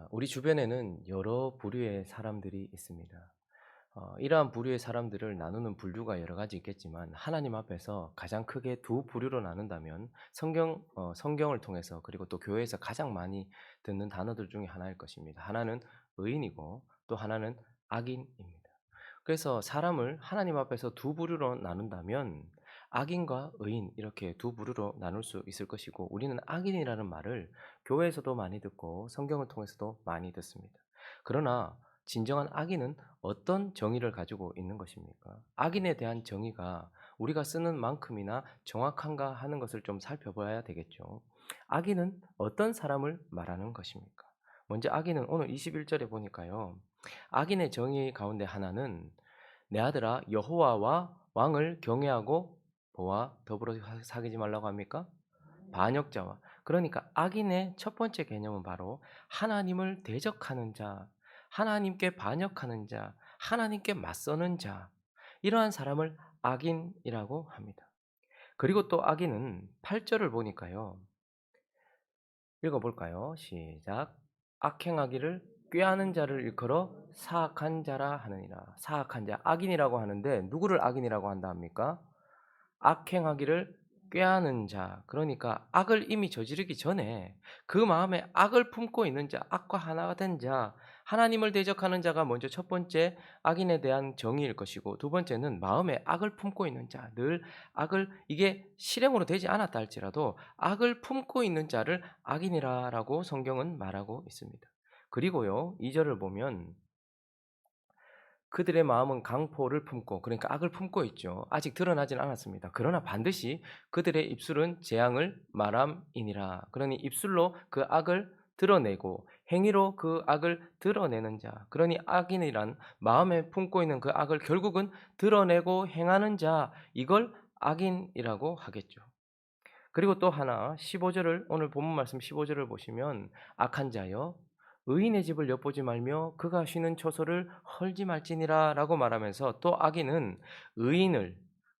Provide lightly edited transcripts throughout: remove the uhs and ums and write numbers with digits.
우리 주변에는 여러 부류의 사람들이 있습니다. 이러한 부류의 사람들을 나누는 분류가 여러 가지 있겠지만 하나님 앞에서 가장 크게 두 부류로 나눈다면 성경을 통해서 그리고 또 교회에서 가장 많이 듣는 단어들 중에 하나일 것입니다. 하나는 의인이고 또 하나는 악인입니다. 그래서 사람을 하나님 앞에서 두 부류로 나눈다면 악인과 의인 이렇게 두 부류로 나눌 수 있을 것이고 우리는 악인이라는 말을 교회에서도 많이 듣고 성경을 통해서도 많이 듣습니다. 그러나 진정한 악인은 어떤 정의를 가지고 있는 것입니까? 악인에 대한 정의가 우리가 쓰는 만큼이나 정확한가 하는 것을 좀 살펴봐야 되겠죠. 악인은 어떤 사람을 말하는 것입니까? 먼저 악인은 오늘 21절에 보니까요. 악인의 정의 가운데 하나는 내 아들아 여호와와 왕을 경외하고 보아 더불어 사귀지 말라고 합니까? 반역자와. 그러니까 악인의 첫 번째 개념은 바로 하나님을 대적하는 자, 하나님께 반역하는 자, 하나님께 맞서는 자, 이러한 사람을 악인이라고 합니다. 그리고 또 악인은 8절을 보니까요. 읽어볼까요? 시작. 악행하기를 꾀하는 자를 일컬어 사악한 자라 하느니라. 사악한 자, 악인이라고 하는데 누구를 악인이라고 한다 합니까? 악행하기를 꾀하는 자, 그러니까 악을 이미 저지르기 전에 그 마음에 악을 품고 있는 자, 악과 하나가 된 자, 하나님을 대적하는 자가 먼저 첫 번째 악인에 대한 정의일 것이고 두 번째는 마음에 악을 품고 있는 자, 늘 악을 이게 실행으로 되지 않았다 할지라도 악을 품고 있는 자를 악인이라고 성경은 말하고 있습니다. 그리고요, 2절을 보면 그들의 마음은 강포를 품고 그러니까 악을 품고 있죠. 아직 드러나진 않았습니다. 그러나 반드시 그들의 입술은 재앙을 말함이니라. 그러니 입술로 그 악을 드러내고 행위로 그 악을 드러내는 자. 그러니 악인이란 마음에 품고 있는 그 악을 결국은 드러내고 행하는 자. 이걸 악인이라고 하겠죠. 그리고 또 하나 15절을 오늘 본문 말씀 15절을 보시면 악한 자여 의인의 집을 엿보지 말며 그가 쉬는 처소를 헐지 말지니라라고 말하면서 또 악인은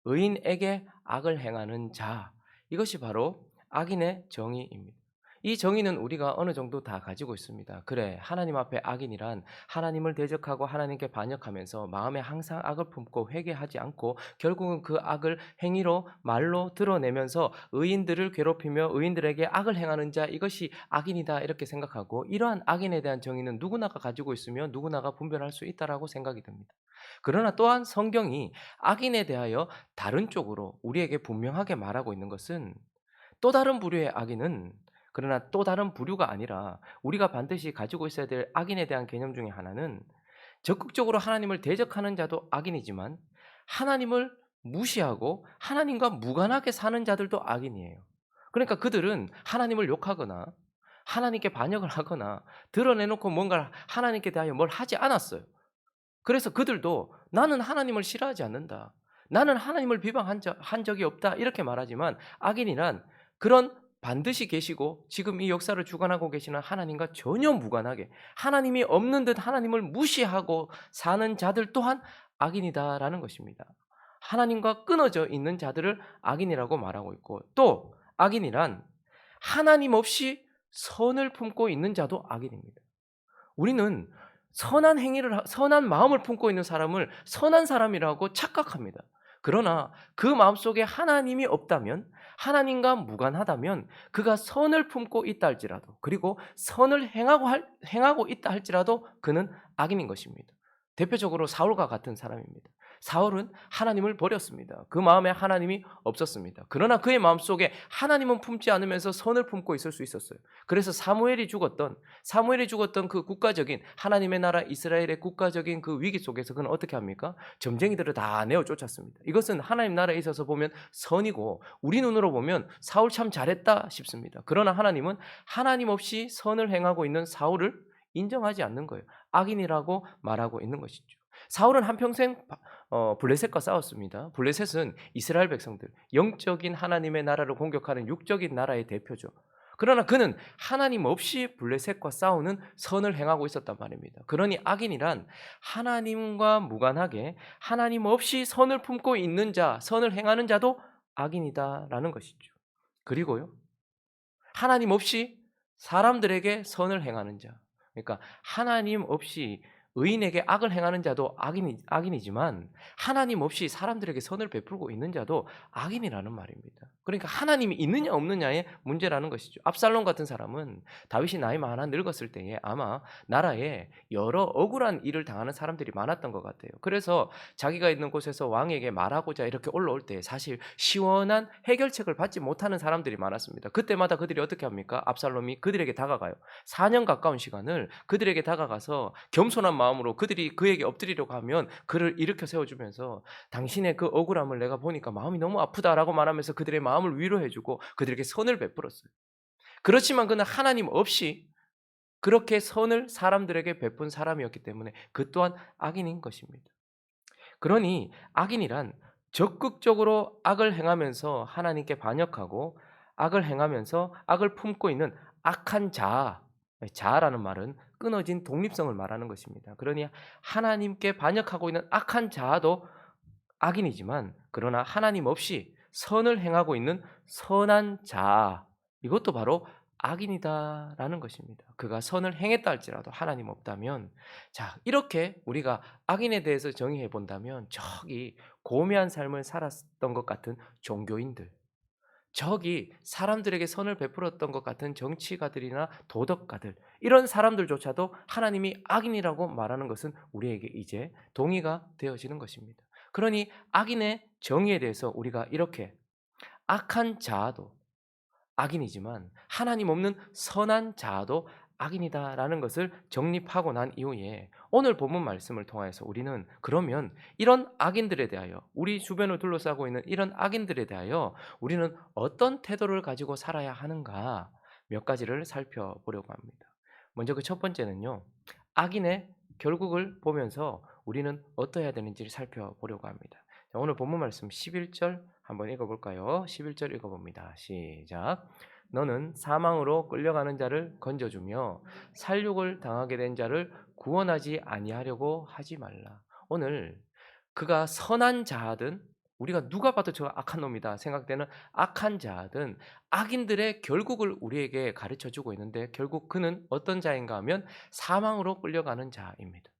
의인에게 악을 행하는 자 이것이 바로 악인의 정의입니다. 이 정의는 우리가 어느 정도 다 가지고 있습니다. 그래 하나님 앞에 악인이란 하나님을 대적하고 하나님께 반역하면서 마음에 항상 악을 품고 회개하지 않고 결국은 그 악을 행위로 말로 드러내면서 의인들을 괴롭히며 의인들에게 악을 행하는 자 이것이 악인이다 이렇게 생각하고 이러한 악인에 대한 정의는 누구나가 가지고 있으며 누구나가 분별할 수 있다라고 생각이 듭니다. 그러나 또한 성경이 악인에 대하여 다른 쪽으로 우리에게 분명하게 말하고 있는 것은 또 다른 부류의 악인은 그러나 또 다른 부류가 아니라 우리가 반드시 가지고 있어야 될 악인에 대한 개념 중에 하나는 적극적으로 하나님을 대적하는 자도 악인이지만 하나님을 무시하고 하나님과 무관하게 사는 자들도 악인이에요. 그러니까 그들은 하나님을 욕하거나 하나님께 반역을 하거나 드러내놓고 뭔가 하나님께 대하여 뭘 하지 않았어요. 그래서 그들도 나는 하나님을 싫어하지 않는다. 나는 하나님을 한 적이 없다. 이렇게 말하지만 악인이란 그런 반드시 계시고 지금 이 역사를 주관하고 계시는 하나님과 전혀 무관하게 하나님이 없는 듯 하나님을 무시하고 사는 자들 또한 악인이다라는 것입니다. 하나님과 끊어져 있는 자들을 악인이라고 말하고 있고 또 악인이란 하나님 없이 선을 품고 있는 자도 악인입니다. 우리는 선한 마음을 품고 있는 사람을 선한 사람이라고 착각합니다. 그러나 그 마음속에 하나님이 없다면 하나님과 무관하다면 그가 선을 품고 있다 할지라도 그리고 선을 행하고 있다 할지라도 그는 악인인 것입니다. 대표적으로 사울과 같은 사람입니다. 사울은 하나님을 버렸습니다. 그 마음에 하나님이 없었습니다. 그러나 그의 마음속에 하나님은 품지 않으면서 선을 품고 있을 수 있었어요. 그래서 사무엘이 죽었던 그 국가적인 하나님의 나라 이스라엘의 국가적인 그 위기 속에서 그는 어떻게 합니까? 점쟁이들을 다 내어 쫓았습니다. 이것은 하나님 나라에 있어서 보면 선이고 우리 눈으로 보면 사울 참 잘했다 싶습니다. 그러나 하나님은 하나님 없이 선을 행하고 있는 사울을 인정하지 않는 거예요. 악인이라고 말하고 있는 것이죠. 사울은 한평생 블레셋과 싸웠습니다. 블레셋은 이스라엘 백성들, 영적인 하나님의 나라를 공격하는 육적인 나라의 대표죠. 그러나 그는 하나님 없이 블레셋과 싸우는 선을 행하고 있었단 말입니다. 그러니 악인이란 하나님과 무관하게 하나님 없이 선을 품고 있는 자, 선을 행하는 자도 악인이다라는 것이죠. 그리고요. 하나님 없이 사람들에게 선을 행하는 자. 그러니까 하나님 없이 의인에게 악을 행하는 자도 악인이지만 하나님 없이 사람들에게 선을 베풀고 있는 자도 악인이라는 말입니다. 그러니까 하나님이 있느냐 없느냐의 문제라는 것이죠. 압살롬 같은 사람은 다윗이 나이 많아 늙었을 때에 아마 나라에 여러 억울한 일을 당하는 사람들이 많았던 것 같아요. 그래서 자기가 있는 곳에서 왕에게 말하고자 이렇게 올라올 때 사실 시원한 해결책을 받지 못하는 사람들이 많았습니다. 그때마다 그들이 어떻게 합니까? 압살롬이 그들에게 다가가요. 4년 가까운 시간을 그들에게 다가가서 겸손한 마음으로 그들이 그에게 엎드리려고 하면 그를 일으켜 세워주면서 당신의 그 억울함을 내가 보니까 마음이 너무 아프다라고 말하면서 그들의 마음을 위로해주고 그들에게 선을 베풀었어요. 그렇지만 그는 하나님 없이 그렇게 선을 사람들에게 베푼 사람이었기 때문에 그 또한 악인인 것입니다. 그러니 악인이란 적극적으로 악을 행하면서 하나님께 반역하고 악을 행하면서 악을 품고 있는 악한 자아, 자아라는 말은 끊어진 독립성을 말하는 것입니다. 그러니 하나님께 반역하고 있는 악한 자아도 악인이지만 그러나 하나님 없이 선을 행하고 있는 선한 자아, 이것도 바로 악인이다라는 것입니다. 그가 선을 행했다 할지라도 하나님 없다면, 자, 이렇게 우리가 악인에 대해서 정의해 본다면 저기 고매한 삶을 살았던 것 같은 종교인들, 저기 사람들에게 선을 베풀었던 것 같은 정치가들이나 도덕가들, 이런 사람들조차도 하나님이 악인이라고 말하는 것은 우리에게 이제 동의가 되어지는 것입니다. 그러니 악인의 정의에 대해서 우리가 이렇게 악한 자아도 악인이지만 하나님 없는 선한 자아도 악인이다라는 것을 정립하고 난 이후에 오늘 본문 말씀을 통해서 우리는 그러면 이런 악인들에 대하여, 우리 주변을 둘러싸고 있는 이런 악인들에 대하여 우리는 어떤 태도를 가지고 살아야 하는가, 몇 가지를 살펴보려고 합니다. 먼저 그 첫 번째는요, 악인의 결국을 보면서 우리는 어떠해야 되는지를 살펴보려고 합니다. 자, 오늘 본문 말씀 11절 한번 읽어볼까요? 11절 읽어봅니다. 시작. 너는 사망으로 끌려가는 자를 건져주며 살육을 당하게 된 자를 구원하지 아니하려고 하지 말라. 오늘 그가 선한 자든, 우리가 누가 봐도 저 악한 놈이다 생각되는 악한 자든 악인들의 결국을 우리에게 가르쳐주고 있는데, 결국 그는 어떤 자인가 하면 사망으로 끌려가는 자입니다.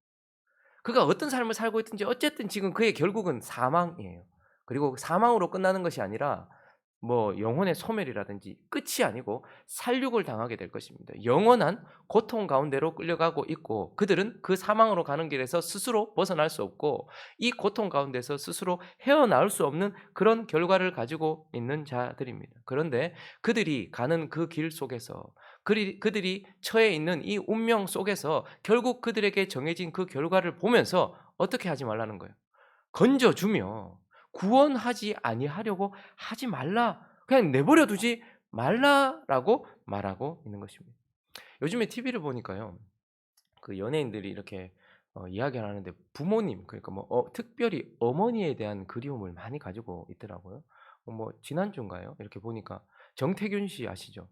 그가 어떤 삶을 살고 있든지 어쨌든 지금 그의 결국은 사망이에요. 그리고 사망으로 끝나는 것이 아니라 뭐 영혼의 소멸이라든지 끝이 아니고 살육을 당하게 될 것입니다. 영원한 고통 가운데로 끌려가고 있고 그들은 그 사망으로 가는 길에서 스스로 벗어날 수 없고 이 고통 가운데서 스스로 헤어나올 수 없는 그런 결과를 가지고 있는 자들입니다. 그런데 그들이 가는 그 길 속에서 그들이 처해 있는 이 운명 속에서 결국 그들에게 정해진 그 결과를 보면서 어떻게 하지 말라는 거예요. 건져주며 구원하지 아니하려고 하지 말라. 그냥 내버려 두지 말라라고 말하고 있는 것입니다. 요즘에 TV를 보니까요. 그 연예인들이 이렇게 이야기를 하는데 부모님, 그러니까 뭐 특별히 어머니에 대한 그리움을 많이 가지고 있더라고요. 뭐 지난주인가요? 이렇게 보니까 정태균 씨 아시죠?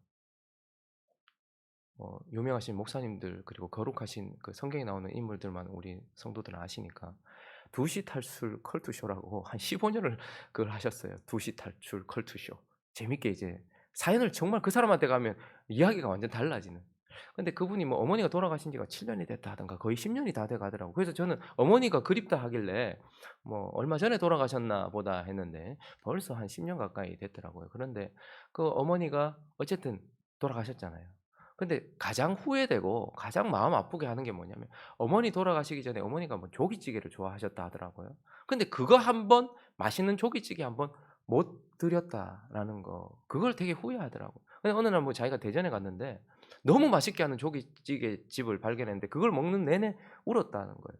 유명하신 목사님들 그리고 거룩하신 그 성경에 나오는 인물들만 우리 성도들은 아시니까 두시 탈출 컬투쇼라고 한 15년을 그걸 하셨어요. 두시 탈출 컬투쇼. 재밌게 이제 사연을 정말 그 사람한테 가면 이야기가 완전 달라지는. 근데 그분이 뭐 어머니가 돌아가신 지가 7년이 됐다 하던가 거의 10년이 다 돼 가더라고요. 그래서 저는 어머니가 그립다 하길래 뭐 얼마 전에 돌아가셨나 보다 했는데 벌써 한 10년 가까이 됐더라고요. 그런데 그 어머니가 어쨌든 돌아가셨잖아요. 근데 가장 후회되고 가장 마음 아프게 하는 게 뭐냐면 어머니 돌아가시기 전에 어머니가 뭐 조기찌개를 좋아하셨다 하더라고요. 근데 그거 한 번, 맛있는 조기찌개 한 번 못 드렸다라는 거, 그걸 되게 후회하더라고요. 근데 어느 날 뭐 자기가 대전에 갔는데 너무 맛있게 하는 조기찌개 집을 발견했는데 그걸 먹는 내내 울었다는 거예요.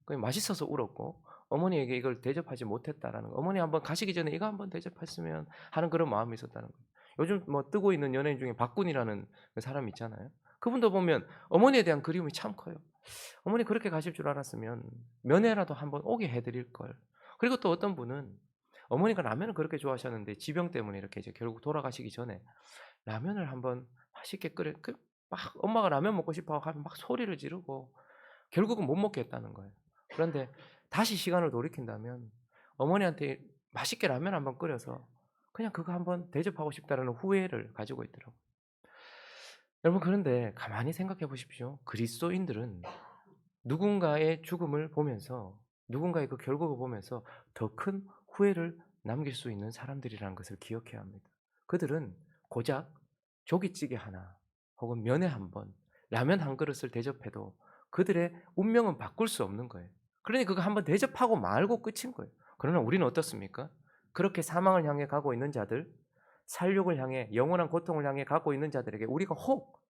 그게 맛있어서 울었고 어머니에게 이걸 대접하지 못했다라는 거. 어머니 한번 가시기 전에 이거 한번 대접했으면 하는 그런 마음이 있었다는 거예요. 요즘 뭐 뜨고 있는 연예인 중에 박군이라는 그 사람 있잖아요. 그분도 보면 어머니에 대한 그리움이 참 커요. 어머니 그렇게 가실 줄 알았으면 면회라도 한번 오게 해 드릴 걸. 그리고 또 어떤 분은 어머니가 라면을 그렇게 좋아하셨는데 지병 때문에 이렇게 이제 결국 돌아가시기 전에 라면을 한번 맛있게 끓여 막 엄마가 라면 먹고 싶어 하면 막 소리를 지르고 결국은 못 먹게 했다는 거예요. 그런데 다시 시간을 돌이킨다면 어머니한테 맛있게 라면 한번 끓여서 그냥 그거 한번 대접하고 싶다라는 후회를 가지고 있더라고요. 여러분 그런데 가만히 생각해 보십시오. 그리스도인들은 누군가의 죽음을 보면서 누군가의 그 결국을 보면서 더 큰 후회를 남길 수 있는 사람들이라는 것을 기억해야 합니다. 그들은 고작 조기찌개 하나 혹은 면회 한 번, 라면 한 그릇을 대접해도 그들의 운명은 바꿀 수 없는 거예요. 그러니 그거 한번 대접하고 말고 끝인 거예요. 그러나 우리는 어떻습니까? 그렇게 사망을 향해 가고 있는 자들, 살육을 향해 영원한 고통을 향해 가고 있는 자들에게 우리가 혹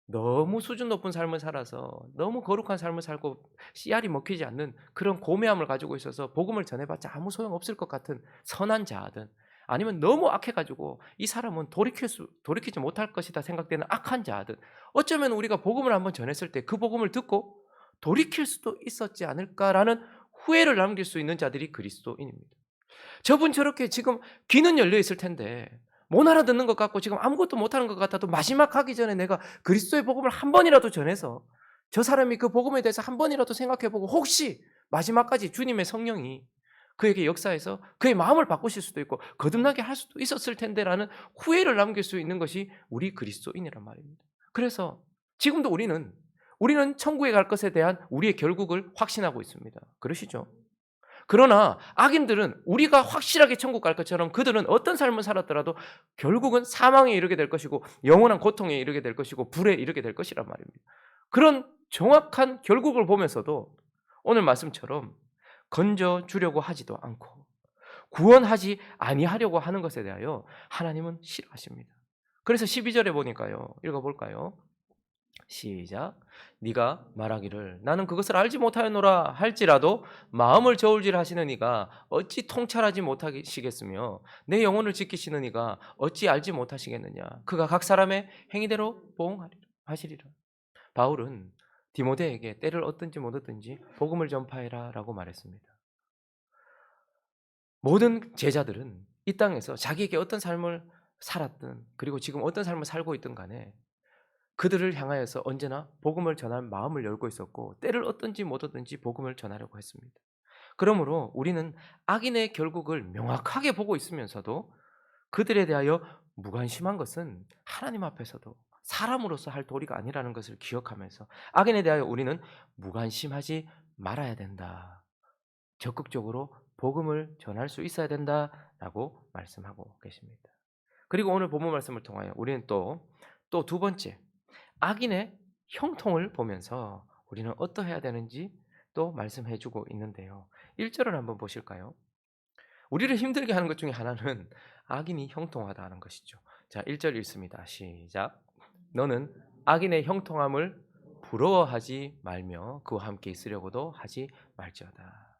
너무 수준 높은 삶을 살아서 너무 거룩한 삶을 살고 씨알이 먹히지 않는 그런 고매함을 가지고 있어서 복음을 전해봤자 아무 소용없을 것 같은 선한 자든, 아니면 너무 악해 가지고 이 사람은 돌이키지 못할 것이다 생각되는 악한 자든, 어쩌면 우리가 복음을 한번 전했을 때 그 복음을 듣고 돌이킬 수도 있었지 않을까라는 후회를 남길 수 있는 자들이 그리스도인입니다. 저분 저렇게 지금 귀는 열려 있을 텐데 못 알아듣는 것 같고 지금 아무것도 못하는 것 같아도 마지막 가기 전에 내가 그리스도의 복음을 한 번이라도 전해서 저 사람이 그 복음에 대해서 한 번이라도 생각해보고 혹시 마지막까지 주님의 성령이 그에게 역사해서 그의 마음을 바꾸실 수도 있고 거듭나게 할 수도 있었을 텐데라는 후회를 남길 수 있는 것이 우리 그리스도인이란 말입니다. 그래서 지금도 우리는 천국에 갈 것에 대한 우리의 결국을 확신하고 있습니다. 그러시죠? 그러나 악인들은 우리가 확실하게 천국 갈 것처럼 그들은 어떤 삶을 살았더라도 결국은 사망에 이르게 될 것이고 영원한 고통에 이르게 될 것이고 불에 이르게 될 것이란 말입니다. 그런 정확한 결국을 보면서도 오늘 말씀처럼 건져 주려고 하지도 않고 구원하지 아니하려고 하는 것에 대하여 하나님은 싫어하십니다. 그래서 12절에 보니까요. 읽어볼까요? 시작. 네가 말하기를 나는 그것을 알지 못하였노라 할지라도 마음을 저울질하시는 이가 어찌 통찰하지 못하시겠으며 내 영혼을 지키시는 이가 어찌 알지 못하시겠느냐. 그가 각 사람의 행위대로 보응하시리라. 바울은 디모데에게 때를 얻든지 못 얻든지 복음을 전파해라라고 말했습니다. 모든 제자들은 이 땅에서 자기에게 어떤 삶을 살았든 그리고 지금 어떤 삶을 살고 있든 간에 그들을 향하여서 언제나 복음을 전할 마음을 열고 있었고 때를 얻든지 못 얻든지 복음을 전하려고 했습니다. 그러므로 우리는 악인의 결국을 명확하게 보고 있으면서도 그들에 대하여 무관심한 것은 하나님 앞에서도 사람으로서 할 도리가 아니라는 것을 기억하면서 악인에 대하여 우리는 무관심하지 말아야 된다. 적극적으로 복음을 전할 수 있어야 된다라고 말씀하고 계십니다. 그리고 오늘 본문 말씀을 통하여 우리는 또 두 번째 악인의 형통을 보면서 우리는 어떠해야 되는지 또 말씀해 주고 있는데요. 1절을 한번 보실까요? 우리를 힘들게 하는 것 중에 하나는 악인이 형통하다는 것이죠. 자, 1절 읽습니다. 시작. 너는 악인의 형통함을 부러워하지 말며 그와 함께 있으려고도 하지 말지어다.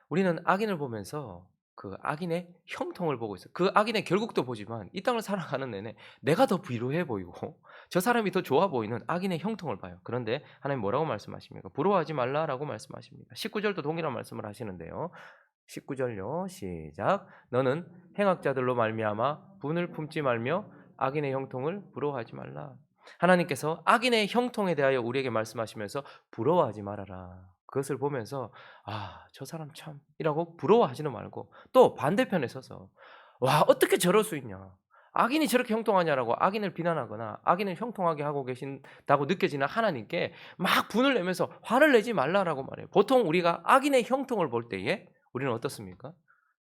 우리는 악인을 보면서 그 악인의 형통을 보고 있어요. 그 악인의 결국도 보지만 이 땅을 살아가는 내내 내가 더 비루해 보이고 저 사람이 더 좋아 보이는 악인의 형통을 봐요. 그런데 하나님 뭐라고 말씀하십니까? 부러워하지 말라라고 말씀하십니다. 19절도 동일한 말씀을 하시는데요. 19절요. 시작. 너는 행악자들로 말미암아 분을 품지 말며 악인의 형통을 부러워하지 말라. 하나님께서 악인의 형통에 대하여 우리에게 말씀하시면서 부러워하지 말아라. 그것을 보면서 저 사람 참이라고 부러워하지는 말고 또 반대편에 서서 와, 어떻게 저럴 수 있냐. 악인이 저렇게 형통하냐라고 악인을 비난하거나 악인을 형통하게 하고 계신다고 느껴지는 하나님께 막 분을 내면서 화를 내지 말라라고 말해요. 보통 우리가 악인의 형통을 볼 때에 우리는 어떻습니까?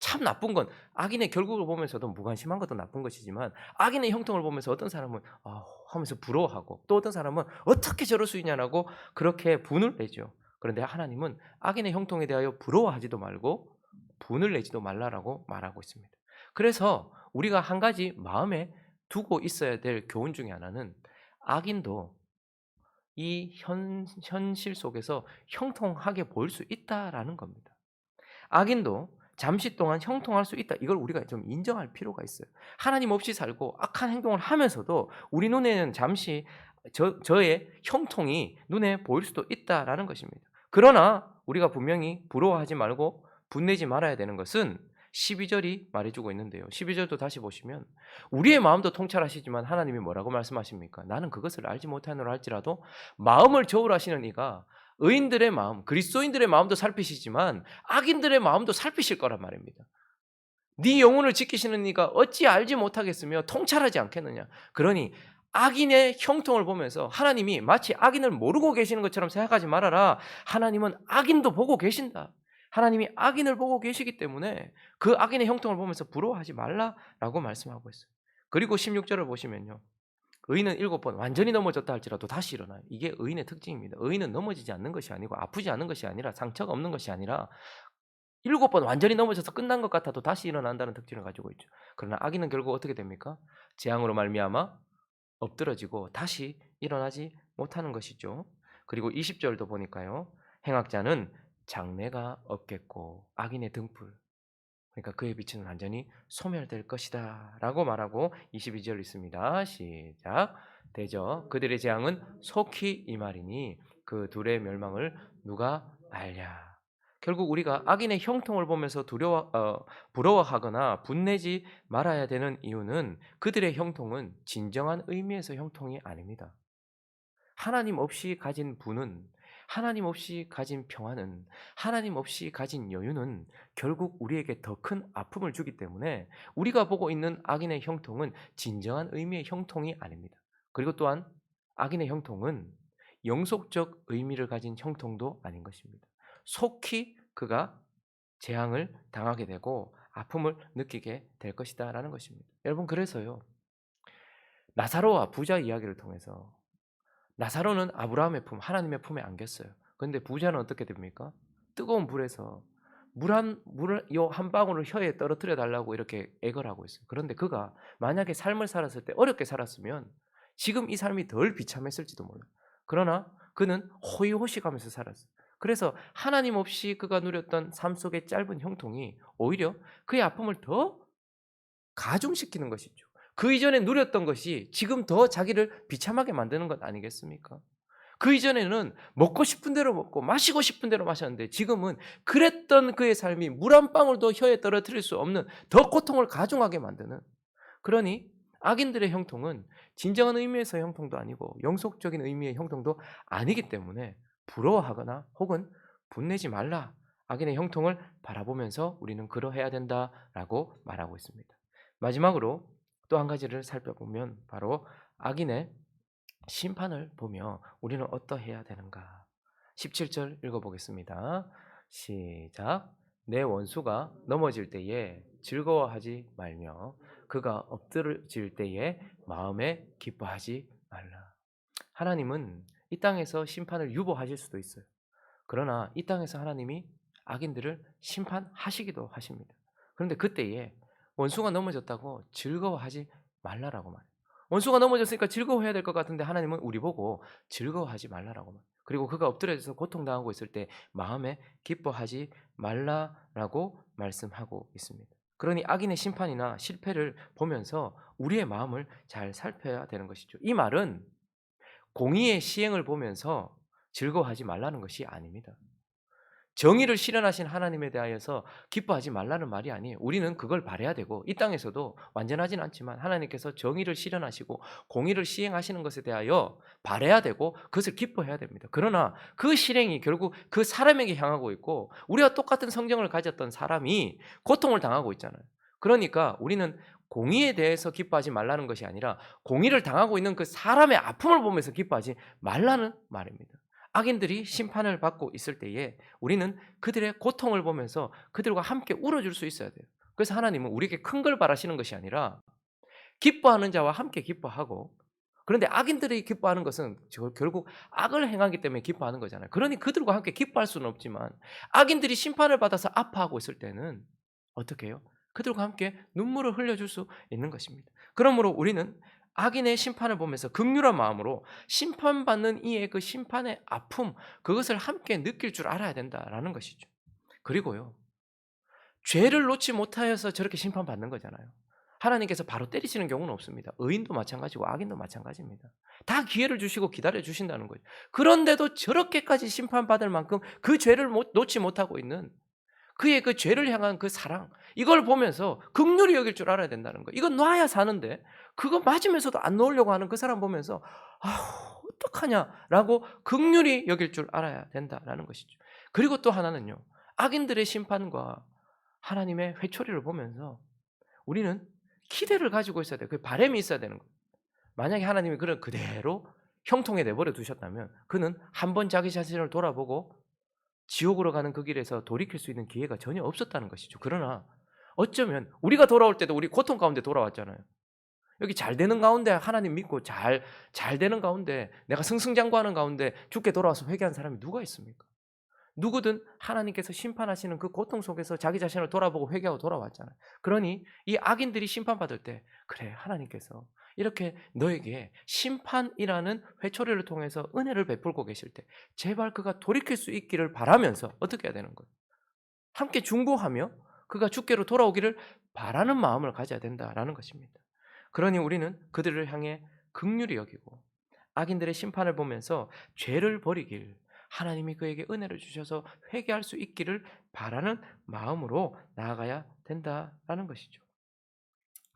참 나쁜 건 악인의 결국을 보면서도 무관심한 것도 나쁜 것이지만 악인의 형통을 보면서 어떤 사람은 하면서 부러워하고 또 어떤 사람은 어떻게 저럴 수 있냐라고 그렇게 분을 내죠. 그런데 하나님은 악인의 형통에 대하여 부러워하지도 말고 분을 내지도 말라라고 말하고 있습니다. 그래서 우리가 한 가지 마음에 두고 있어야 될 교훈 중에 하나는 악인도 이 현실 속에서 형통하게 보일 수 있다라는 겁니다. 악인도 잠시 동안 형통할 수 있다. 이걸 우리가 좀 인정할 필요가 있어요. 하나님 없이 살고 악한 행동을 하면서도 우리 눈에는 잠시 저의 형통이 눈에 보일 수도 있다라는 것입니다. 그러나 우리가 분명히 부러워하지 말고 분내지 말아야 되는 것은 12절이 말해주고 있는데요. 12절도 다시 보시면 우리의 마음도 통찰하시지만 하나님이 뭐라고 말씀하십니까? 나는 그것을 알지 못하노라 할지라도 마음을 저울하시는 이가 의인들의 마음, 그리스도인들의 마음도 살피시지만 악인들의 마음도 살피실 거란 말입니다. 네 영혼을 지키시는 이가 어찌 알지 못하겠으며 통찰하지 않겠느냐. 그러니 악인의 형통을 보면서 하나님이 마치 악인을 모르고 계시는 것처럼 생각하지 말아라. 하나님은 악인도 보고 계신다. 하나님이 악인을 보고 계시기 때문에 그 악인의 형통을 보면서 부러워하지 말라라고 말씀하고 있어요. 그리고 16절을 보시면요. 의인은 7번 완전히 넘어졌다 할지라도 다시 일어나요. 이게 의인의 특징입니다. 의인은 넘어지지 않는 것이 아니고 아프지 않은 것이 아니라 상처가 없는 것이 아니라 7번 완전히 넘어져서 끝난 것 같아도 다시 일어난다는 특징을 가지고 있죠. 그러나 악인은 결국 어떻게 됩니까? 재앙으로 말미암아 엎드러지고 다시 일어나지 못하는 것이죠. 그리고 20절도 보니까요. 행악자는 장래가 없겠고 악인의 등불 그러니까 그의 빛은 완전히 소멸될 것이다 라고 말하고 22절 있습니다. 시작. 대저 그들의 재앙은 속히 임하리니 그 둘의 멸망을 누가 알랴. 결국 우리가 악인의 형통을 보면서 부러워하거나 분내지 말아야 되는 이유는 그들의 형통은 진정한 의미에서 형통이 아닙니다. 하나님 없이 가진 부는 하나님 없이 가진 평화는 하나님 없이 가진 여유는 결국 우리에게 더 큰 아픔을 주기 때문에 우리가 보고 있는 악인의 형통은 진정한 의미의 형통이 아닙니다. 그리고 또한 악인의 형통은 영속적 의미를 가진 형통도 아닌 것입니다. 속히 그가 재앙을 당하게 되고 아픔을 느끼게 될 것이다라는 것입니다. 여러분 그래서요. 나사로와 부자 이야기를 통해서 나사로는 아브라함의 품, 하나님의 품에 안겼어요. 그런데 부자는 어떻게 됩니까? 뜨거운 불에서 물을 요 한 방울을 혀에 떨어뜨려 달라고 이렇게 애걸하고 있어요. 그런데 그가 만약에 삶을 살았을 때 어렵게 살았으면 지금 이 삶이 덜 비참했을지도 몰라요. 그러나 그는 호의호식하면서 살았어요. 그래서 하나님 없이 그가 누렸던 삶 속의 짧은 형통이 오히려 그의 아픔을 더 가중시키는 것이죠. 그 이전에 누렸던 것이 지금 더 자기를 비참하게 만드는 것 아니겠습니까? 그 이전에는 먹고 싶은 대로 먹고 마시고 싶은 대로 마셨는데 지금은 그랬던 그의 삶이 물 한 방울도 혀에 떨어뜨릴 수 없는 더 고통을 가중하게 만드는 그러니 악인들의 형통은 진정한 의미에서의 형통도 아니고 영속적인 의미의 형통도 아니기 때문에 부러워하거나 혹은 분내지 말라. 악인의 형통을 바라보면서 우리는 그러해야 된다라고 말하고 있습니다. 마지막으로 또 한 가지를 살펴보면 바로 악인의 심판을 보며 우리는 어떠해야 되는가. 17절 읽어보겠습니다. 시작. 내 원수가 넘어질 때에 즐거워하지 말며 그가 엎드러질 때에 마음에 기뻐하지 말라. 하나님은 이 땅에서 심판을 유보하실 수도 있어요. 그러나 이 땅에서 하나님이 악인들을 심판하시기도 하십니다. 그런데 그때에 원수가 넘어졌다고 즐거워하지 말라라고 말해요. 원수가 넘어졌으니까 즐거워해야 될 것 같은데 하나님은 우리 보고 즐거워하지 말라라고 말해요. 그리고 그가 엎드려져서 고통당하고 있을 때 마음에 기뻐하지 말라라고 말씀하고 있습니다. 그러니 악인의 심판이나 실패를 보면서 우리의 마음을 잘 살펴야 되는 것이죠. 이 말은 공의의 시행을 보면서 즐거워하지 말라는 것이 아닙니다. 정의를 실현하신 하나님에 대하여서 기뻐하지 말라는 말이 아니에요. 우리는 그걸 바라야 되고 이 땅에서도 완전하진 않지만 하나님께서 정의를 실현하시고 공의를 시행하시는 것에 대하여 바라야 되고 그것을 기뻐해야 됩니다. 그러나 그 실행이 결국 그 사람에게 향하고 있고 우리와 똑같은 성정을 가졌던 사람이 고통을 당하고 있잖아요. 그러니까 우리는 공의에 대해서 기뻐하지 말라는 것이 아니라 공의를 당하고 있는 그 사람의 아픔을 보면서 기뻐하지 말라는 말입니다. 악인들이 심판을 받고 있을 때에 우리는 그들의 고통을 보면서 그들과 함께 울어줄 수 있어야 돼요. 그래서 하나님은 우리에게 큰 걸 바라시는 것이 아니라 기뻐하는 자와 함께 기뻐하고 그런데 악인들이 기뻐하는 것은 결국 악을 행하기 때문에 기뻐하는 거잖아요. 그러니 그들과 함께 기뻐할 수는 없지만 악인들이 심판을 받아서 아파하고 있을 때는 어떻게 해요? 그들과 함께 눈물을 흘려줄 수 있는 것입니다. 그러므로 우리는 악인의 심판을 보면서 긍휼한 마음으로 심판받는 이의 그 심판의 아픔 그것을 함께 느낄 줄 알아야 된다라는 것이죠. 그리고요. 죄를 놓지 못하여서 저렇게 심판받는 거잖아요. 하나님께서 바로 때리시는 경우는 없습니다. 의인도 마찬가지고 악인도 마찬가지입니다. 다 기회를 주시고 기다려 주신다는 거죠. 그런데도 저렇게까지 심판받을 만큼 그 죄를 놓지 못하고 있는 그의 그 죄를 향한 그 사랑 이걸 보면서 긍휼히 여길 줄 알아야 된다는 거예요. 이건 놔야 사는데 그거 맞으면서도 안 놓으려고 하는 그 사람 보면서 어떡하냐라고 긍휼히 여길 줄 알아야 된다라는 것이죠. 그리고 또 하나는요. 악인들의 심판과 하나님의 회초리를 보면서 우리는 기대를 가지고 있어야 돼요. 그 바람이 있어야 되는 거예요. 만약에 하나님이 그를 그대로 형통에 내버려 두셨다면 그는 한 번 자기 자신을 돌아보고 지옥으로 가는 그 길에서 돌이킬 수 있는 기회가 전혀 없었다는 것이죠. 그러나 어쩌면 우리가 돌아올 때도 우리 고통 가운데 돌아왔잖아요. 여기 잘 되는 가운데 하나님 믿고 잘 되는 가운데 내가 승승장구하는 가운데 죽게 돌아와서 회개한 사람이 누가 있습니까? 누구든 하나님께서 심판하시는 그 고통 속에서 자기 자신을 돌아보고 회개하고 돌아왔잖아요. 그러니 이 악인들이 심판받을 때 그래 하나님께서 이렇게 너에게 심판이라는 회초리를 통해서 은혜를 베풀고 계실 때 제발 그가 돌이킬 수 있기를 바라면서 어떻게 해야 되는 거예요? 함께 중보하며 그가 주께로 돌아오기를 바라는 마음을 가져야 된다라는 것입니다. 그러니 우리는 그들을 향해 긍휼히 여기고 악인들의 심판을 보면서 죄를 버리길 하나님이 그에게 은혜를 주셔서 회개할 수 있기를 바라는 마음으로 나아가야 된다라는 것이죠.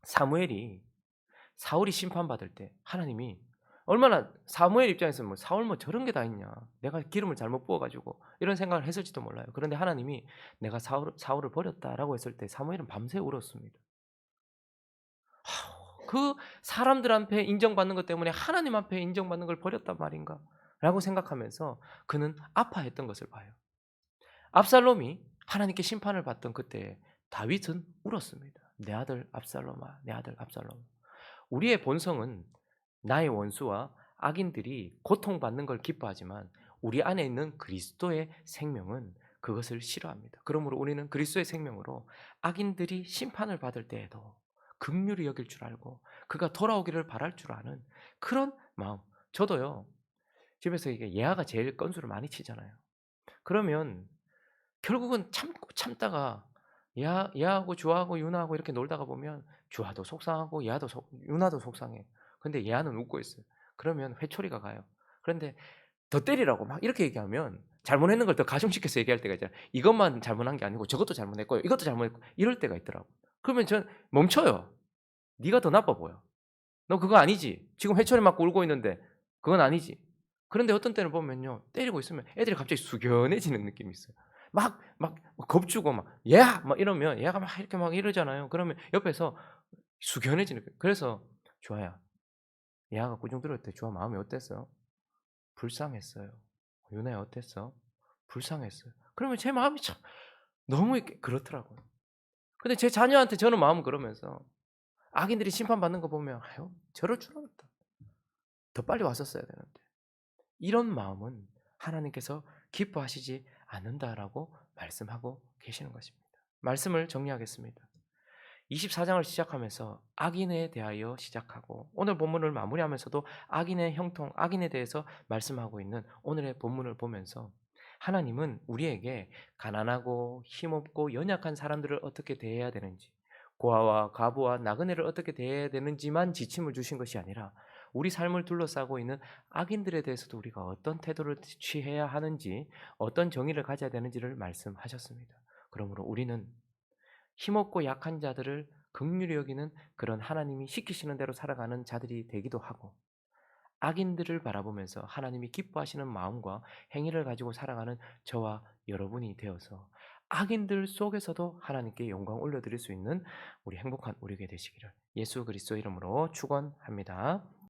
사무엘이 사울이 심판받을 때 하나님이 얼마나 사무엘 입장에서는 뭐 '사울 뭐 저런 게 다 있냐. 내가 기름을 잘못 부어 가지고.' 이런 생각을 했을지도 몰라요. 그런데 하나님이 "내가 사울을 버렸다."라고 했을 때 사무엘은 밤새 울었습니다. 그 사람들 앞에 인정받는 것 때문에 '하나님 앞에 인정받는 걸 버렸단 말인가?'라고 생각하면서 그는 아파했던 것을 봐요. 압살롬이 하나님께 심판을 받던 그때 다윗은 울었습니다. "내 아들 압살롬아, 내 아들 압살롬." 우리의 본성은 나의 원수와 악인들이 고통받는 걸 기뻐하지만 우리 안에 있는 그리스도의 생명은 그것을 싫어합니다. 그러므로 우리는 그리스도의 생명으로 악인들이 심판을 받을 때에도 긍휼히 여길 줄 알고 그가 돌아오기를 바랄 줄 아는 그런 마음. 저도요. 집에서 이게 예아가 제일 건수를 많이 치잖아요. 그러면 결국은 참고 참다가 얘하고 주아하고 유나하고 이렇게 놀다가 보면 주아도 속상하고 유나도 속상해. 근데 얘하는 웃고 있어요. 그러면 회초리가 가요. 그런데 더 때리라고 막 이렇게 얘기하면 잘못했는 걸 더 가중시켜서 얘기할 때가 있잖아요. 이것만 잘못한 게 아니고 저것도 잘못했고요. 이것도 잘못했고 이럴 때가 있더라고요. 그러면 전 멈춰요. "네가 더 나빠 보여. 너 그거 아니지. 지금 회초리 맞고 울고 있는데 그건 아니지." 그런데 어떤 때는 보면요. 때리고 있으면 애들이 갑자기 숙연해지는 느낌이 있어요. 막 겁주고 막 "얘야!" 막 이러면 얘가 막 이렇게 막 이러잖아요. 그러면 옆에서 숙연해지는 거예요. 그래서 "주아야, 얘가 꾸중 들을 때 주아 마음이 어땠어?" "불쌍했어요." "유나야 어땠어?" "불쌍했어요." 그러면 제 마음이 참 너무 이렇게 그렇더라고요. 근데 제 자녀한테 저는 마음은 그러면서 악인들이 심판받는 거 보면 '아유 저럴 줄 알았다. 더 빨리 왔었어야 되는데.' 이런 마음은 하나님께서 기뻐하시지 않는다라고 말씀하고 계시는 것입니다. 말씀을 정리하겠습니다. 24장을 시작하면서 악인에 대하여 시작하고 오늘 본문을 마무리하면서도 악인의 형통, 악인에 대해서 말씀하고 있는 오늘의 본문을 보면서 하나님은 우리에게 가난하고 힘없고 연약한 사람들을 어떻게 대해야 되는지, 고아와 과부와 나그네를 어떻게 대해야 되는지만 지침을 주신 것이 아니라 우리 삶을 둘러싸고 있는 악인들에 대해서도 우리가 어떤 태도를 취해야 하는지, 어떤 정의를 가져야 되는지를 말씀하셨습니다. 그러므로 우리는 힘없고 약한 자들을 긍휼히 여기는 그런 하나님이 시키시는 대로 살아가는 자들이 되기도 하고 악인들을 바라보면서 하나님이 기뻐하시는 마음과 행위를 가지고 살아가는 저와 여러분이 되어서 악인들 속에서도 하나님께 영광 올려드릴 수 있는 우리 행복한 우리에게 되시기를 예수 그리스도 이름으로 축원합니다.